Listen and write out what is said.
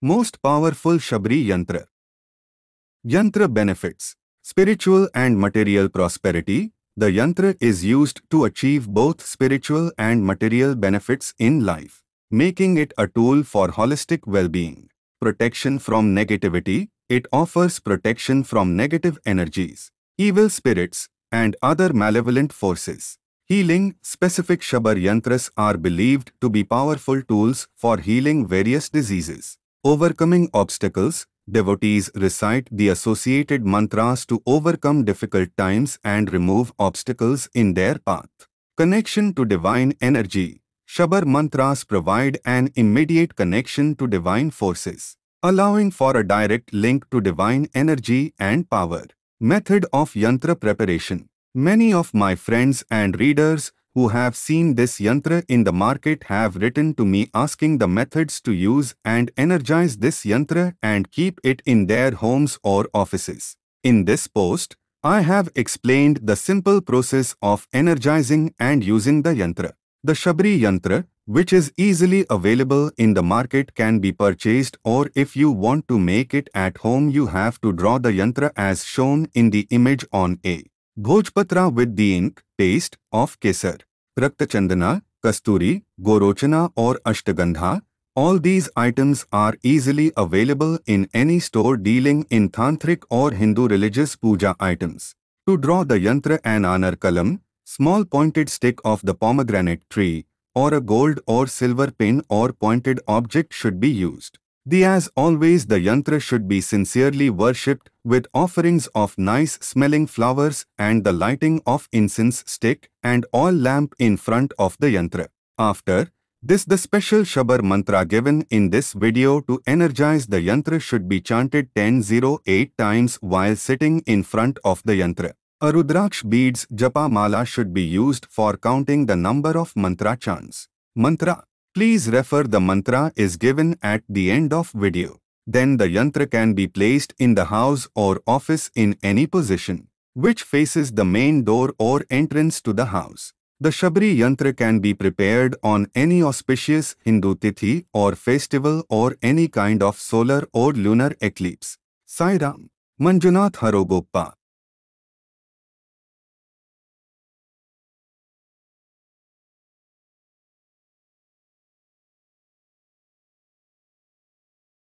Most powerful Shabri Yantra. Yantra benefits. Spiritual and material prosperity. The yantra is used to achieve both spiritual and material benefits in life, making it a tool for holistic well-being. Protection from negativity. It offers protection from negative energies, evil spirits, and other malevolent forces. Healing. Specific Shabar yantras are believed to be powerful tools for healing various diseases. Overcoming obstacles. Devotees recite the associated mantras to overcome difficult times and remove obstacles in their path. Connection to divine energy. Shabar mantras provide an immediate connection to divine forces, allowing for a direct link to divine energy and power. Method of yantra preparation. Many of my friends and readers who have seen this yantra in the market have written to me asking the methods to use and energize this yantra and keep it in their homes or offices. In this post, I have explained the simple process of energizing and using the yantra. The Shabri yantra, which is easily available in the market, can be purchased, or if you want to make it at home, you have to draw the yantra as shown in the image on a Bhojpatra with the ink, paste of Kesar, Raktachandana, Kasturi, Gorochana or Ashtagandha. All these items are easily available in any store dealing in Tantric or Hindu religious puja items. To draw the yantra, an anar kalam, small pointed stick of the pomegranate tree, or a gold or silver pin or pointed object should be used. As always, the yantra should be sincerely worshipped with offerings of nice-smelling flowers and the lighting of incense stick and oil lamp in front of the yantra. After this, the special Shabar mantra given in this video to energize the yantra should be chanted 1008 times while sitting in front of the yantra. A Rudraksh beads japa mala should be used for counting the number of mantra chants. Mantra. Please refer the mantra is given at the end of video. Then the yantra can be placed in the house or office in any position which faces the main door or entrance to the house. The Shabri yantra can be prepared on any auspicious Hindu tithi or festival or any kind of solar or lunar eclipse. Sai Ram. Manjunath Harogoppa.